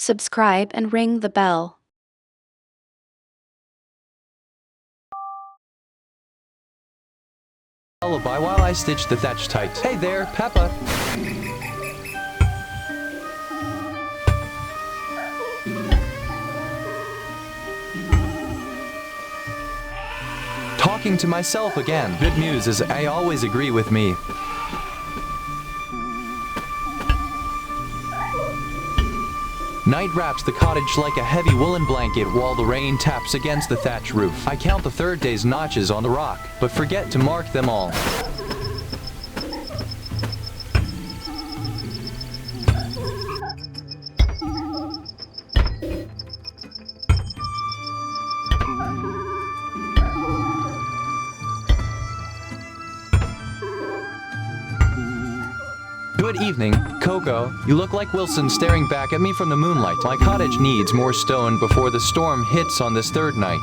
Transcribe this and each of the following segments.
subscribe and ring the bell. Lullaby while I stitch the thatch tight. Hey there, Peppa! Talking to myself again. Good news is I always agree with me. Night wraps the cottage like a heavy woolen blanket while the rain taps against the thatch roof. I count the third day's notches on the rock, but forget to mark them all. Good evening, Coco. You look like Wilson staring back at me from the moonlight. My cottage needs more stone before the storm hits on this third night.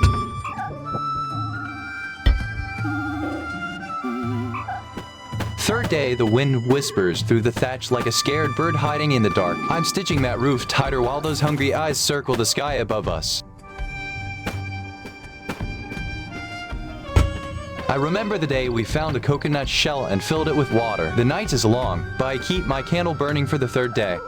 Third day, the wind whispers through the thatch like a scared bird hiding in the dark. I'm stitching that roof tighter while those hungry eyes circle the sky above us. I remember the day we found a coconut shell and filled it with water. The night is long, but I keep my candle burning for the third day.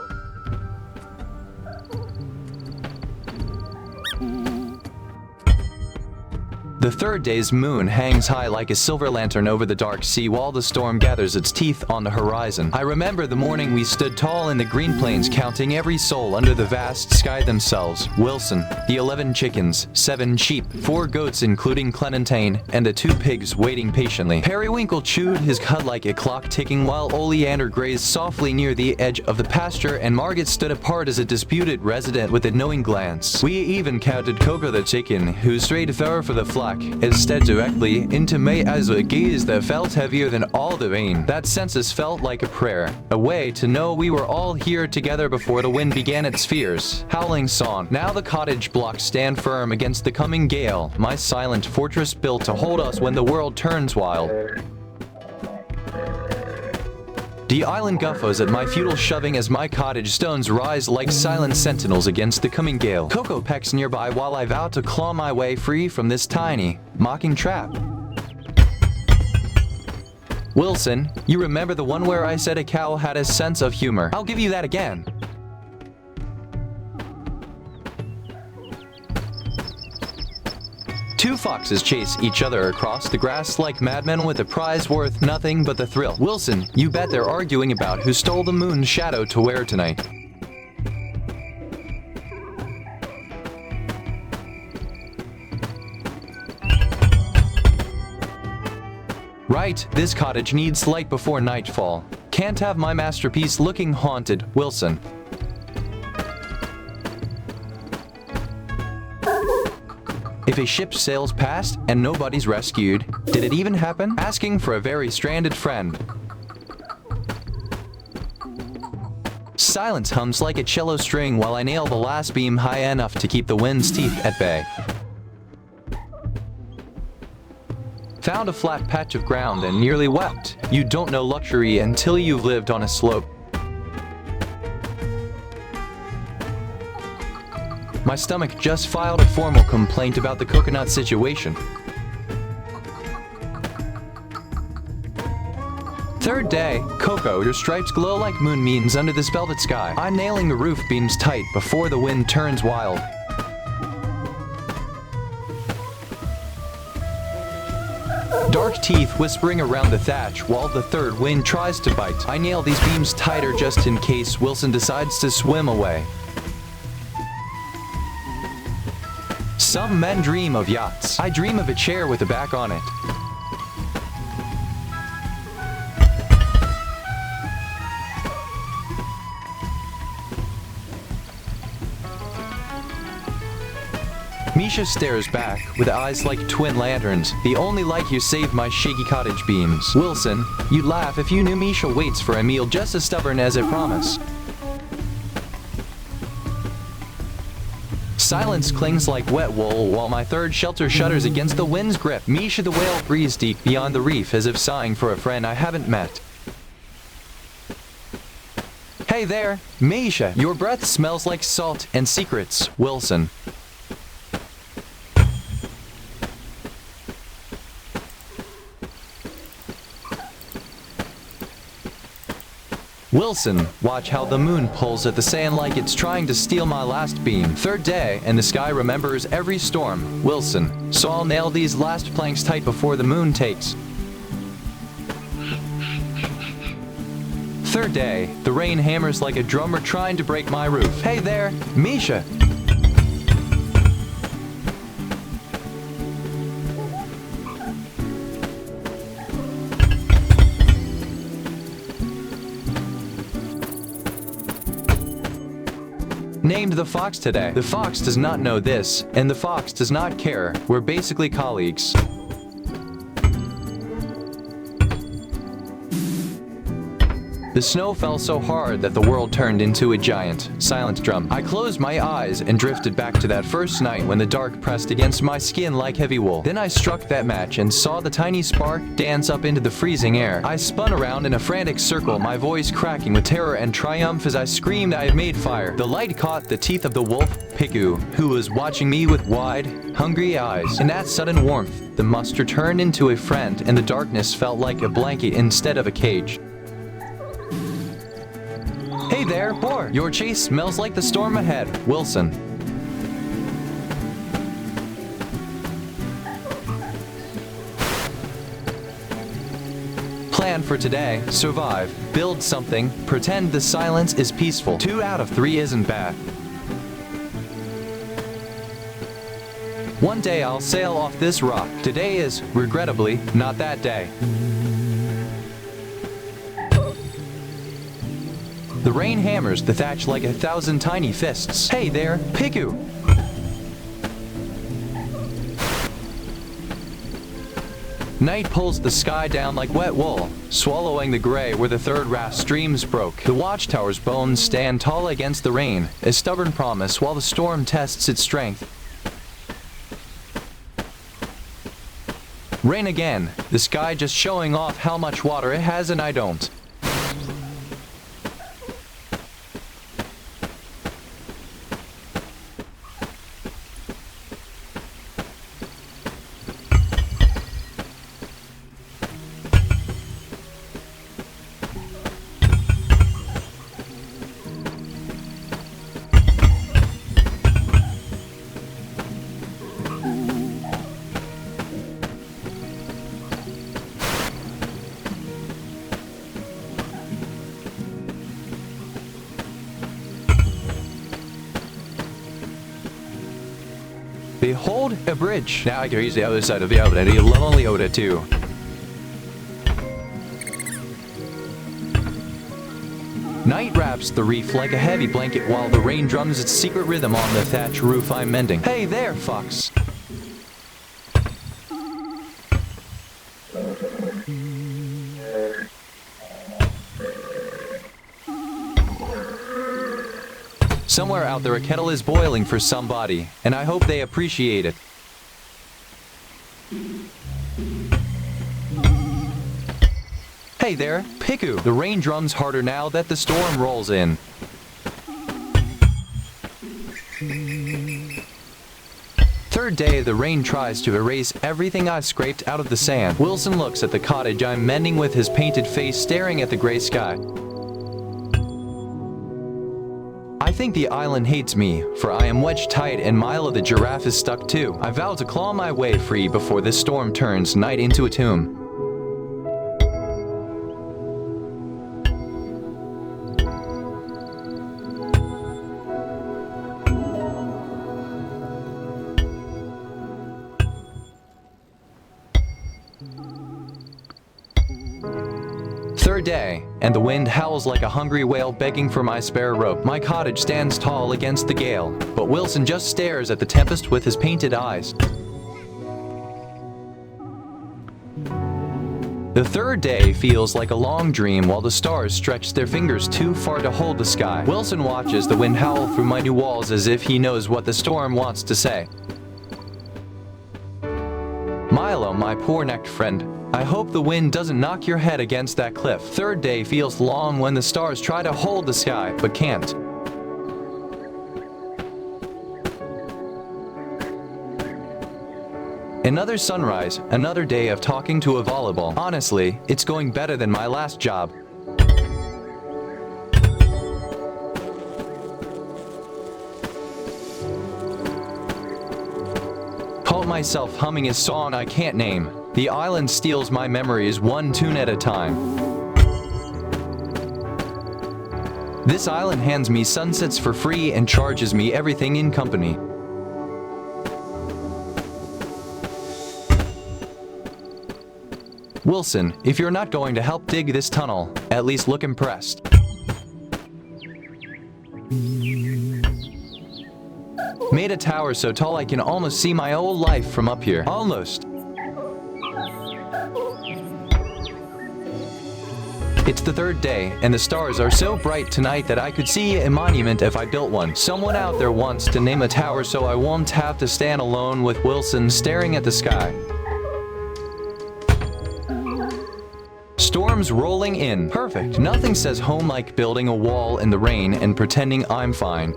The third day's moon hangs high like a silver lantern over the dark sea while the storm gathers its teeth on the horizon. I remember the morning we stood tall in the green plains counting every soul under the vast sky themselves. Wilson, the 11 chickens, 7 sheep, 4 goats including Clementine, and the 2 pigs waiting patiently. Periwinkle chewed his cud like a clock ticking while Oleander grazed softly near the edge of the pasture and Margaret stood apart as a disputed resident with a knowing glance. We even counted Coco the chicken, who strayed far for the flock, instead directly into me as a gaze that felt heavier than all the rain. That census felt like a prayer, a way to know we were all here together before the wind began its fierce, howling song. Now the cottage blocks stand firm against the coming gale, my silent fortress built to hold us when the world turns wild. The island guffos at my futile shoving as my cottage stones rise like silent sentinels against the coming gale. Coco pecks nearby while I vow to claw my way free from this tiny, mocking trap. Wilson, you remember the one where I said a cow had a sense of humor? I'll give you that again. Two foxes chase each other across the grass like madmen with a prize worth nothing but the thrill. Wilson, you bet they're arguing about who stole the moon's shadow to wear tonight. Right, this cottage needs light before nightfall. Can't have my masterpiece looking haunted, Wilson. If a ship sails past and nobody's rescued, did it even happen? Asking for a very stranded friend. Silence hums like a cello string while I nail the last beam high enough to keep the wind's teeth at bay. Found a flat patch of ground and nearly wept. You don't know luxury until you've lived on a slope. My stomach just filed a formal complaint about the coconut situation. Third day, Coco, your stripes glow like moonbeams under this velvet sky. I'm nailing the roof beams tight before the wind turns wild. Dark teeth whispering around the thatch while the third wind tries to bite. I nail these beams tighter just in case Wilson decides to swim away. Some men dream of yachts. I dream of a chair with a back on it. Misha stares back with eyes like twin lanterns. The only light here saved my shaky cottage beams. Wilson, you'd laugh if you knew Misha waits for a meal just as stubborn as a promise. Silence clings like wet wool while my third shelter shudders against the wind's grip. Misha the whale breathes deep beyond the reef as if sighing for a friend I haven't met. Hey Hey there, Misha. Your breath smells like salt and secrets, Wilson. Wilson, watch how the moon pulls at the sand like it's trying to steal my last beam. Third day, and the sky remembers every storm. Wilson, so I'll nail these last planks tight before the moon takes. Third day, the rain hammers like a drummer trying to break my roof. Hey there, Misha. Named the Fox today. The Fox does not know this, and the Fox does not care. We're basically colleagues. The snow fell so hard that the world turned into a giant, silent drum. I closed my eyes and drifted back to that first night when the dark pressed against my skin like heavy wool. Then I struck that match and saw the tiny spark dance up into the freezing air. I spun around in a frantic circle, my voice cracking with terror and triumph as I screamed I had made fire. The light caught the teeth of the wolf, Piku, who was watching me with wide, hungry eyes. In that sudden warmth, the monster turned into a friend, and the darkness felt like a blanket instead of a cage. Hey there, Boar! Your chase smells like the storm ahead, Wilson. Plan for today, survive, build something, pretend the silence is peaceful. 2 out of 3 isn't bad. One day I'll sail off this rock. Today is, regrettably, not that day. The rain hammers the thatch like 1,000 tiny fists. Hey there, Piku! Night pulls the sky down like wet wool, swallowing the gray where the third raft streams broke. The watchtower's bones stand tall against the rain, a stubborn promise while the storm tests its strength. Rain again, the sky just showing off how much water it has and I don't. Behold a bridge. Now I can reach the other side of the oven and you'll only owe it too. Night wraps the reef like a heavy blanket while the rain drums its secret rhythm on the thatch roof I'm mending. Hey there, Fox. Somewhere out there a kettle is boiling for somebody, and I hope they appreciate it. Hey there, Piku! The rain drums harder now that the storm rolls in. Third day, the rain tries to erase everything I've scraped out of the sand. Wilson looks at the cottage I'm mending with his painted face staring at the gray sky. I think the island hates me, for I am wedged tight and Milo the giraffe is stuck too. I vow to claw my way free before this storm turns night into a tomb. Third day, and the wind howls like a hungry whale begging for my spare rope. My cottage stands tall against the gale, but Wilson just stares at the tempest with his painted eyes. The third day feels like a long dream while the stars stretch their fingers too far to hold the sky. Wilson watches the wind howl through my new walls as if he knows what the storm wants to say. Milo, my poor necked friend, I hope the wind doesn't knock your head against that cliff. Third day feels long when the stars try to hold the sky, but can't. Another sunrise, another day of talking to a volleyball. Honestly, it's going better than my last job. Caught myself humming a song I can't name. The island steals my memories one tune at a time. This island hands me sunsets for free and charges me everything in company. Wilson, if you're not going to help dig this tunnel, at least look impressed. Made a tower so tall I can almost see my old life from up here. Almost. It's the third day, and the stars are so bright tonight that I could see a monument if I built one. Someone out there wants to name a tower so I won't have to stand alone with Wilson staring at the sky. Storms rolling in. Perfect. Nothing says home like building a wall in the rain and pretending I'm fine.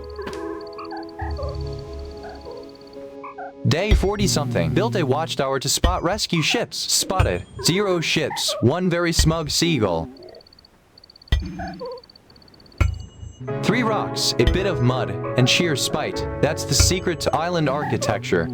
Day 40-something. Built a watchtower to spot rescue ships. Spotted. 0 ships. 1 very smug seagull. 3 rocks, a bit of mud, and sheer spite. That's the secret to island architecture.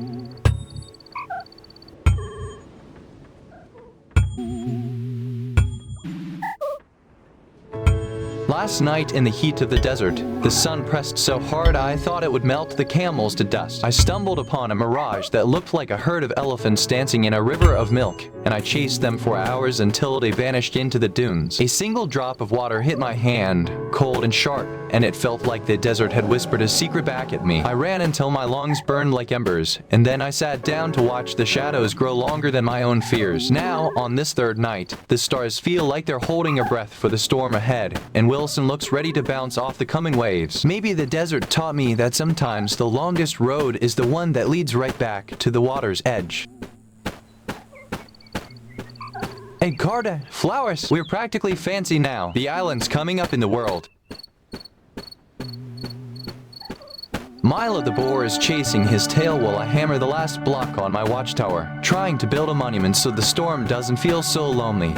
Last night in the heat of the desert, the sun pressed so hard I thought it would melt the camels to dust. I stumbled upon a mirage that looked like a herd of elephants dancing in a river of milk, and I chased them for hours until they vanished into the dunes. A single drop of water hit my hand, cold and sharp, and it felt like the desert had whispered a secret back at me. I ran until my lungs burned like embers, and then I sat down to watch the shadows grow longer than my own fears. Now, on this third night, the stars feel like they're holding a breath for the storm ahead, and Wilson looks ready to bounce off the coming waves. Maybe the desert taught me that sometimes the longest road is the one that leads right back to the water's edge. Hey, Carta, flowers! We're practically fancy now. The island's coming up in the world. Milo the boar is chasing his tail while I hammer the last block on my watchtower, trying to build a monument so the storm doesn't feel so lonely.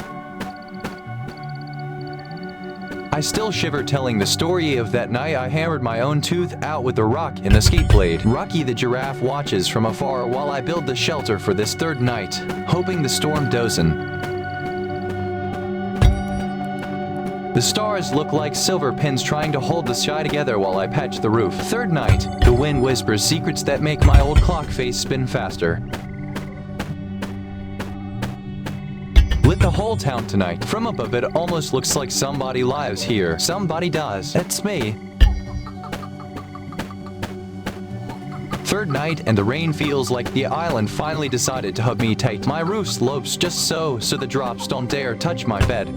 I still shiver telling the story of that night I hammered my own tooth out with a rock in the skate blade. Rocky the giraffe watches from afar while I build the shelter for this third night, hoping the storm doesn't. The stars look like silver pins trying to hold the sky together while I patch the roof. Third night, the wind whispers secrets that make my old clock face spin faster. Lit the whole town tonight. From above it almost looks like somebody lives here. Somebody does. That's me. Third night and the rain feels like the island finally decided to hug me tight. My roof slopes just so the drops don't dare touch my bed.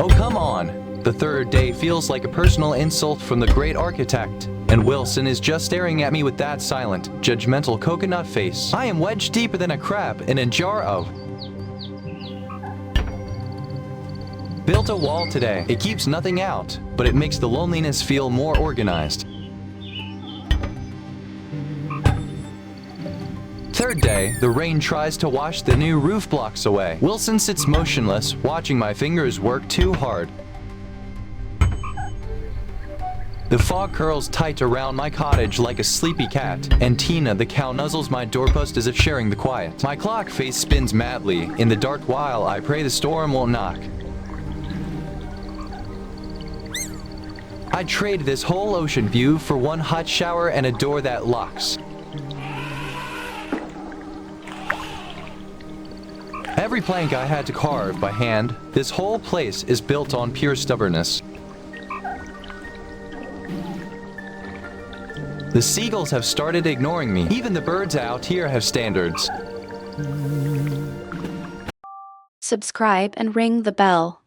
Oh, come on! The third day feels like a personal insult from the great architect, and Wilson is just staring at me with that silent, judgmental coconut face. I am wedged deeper than a crab in a jar of... Built a wall today. It keeps nothing out, but it makes the loneliness feel more organized. Third day, the rain tries to wash the new roof blocks away. Wilson sits motionless, watching my fingers work too hard. The fog curls tight around my cottage like a sleepy cat, and Tina the cow nuzzles my doorpost as if sharing the quiet. My clock face spins madly in the dark while I pray the storm won't knock. I'd trade this whole ocean view for one hot shower and a door that locks. Every plank I had to carve by hand, this whole place is built on pure stubbornness. The seagulls have started ignoring me. Even the birds out here have standards. Subscribe and ring the bell.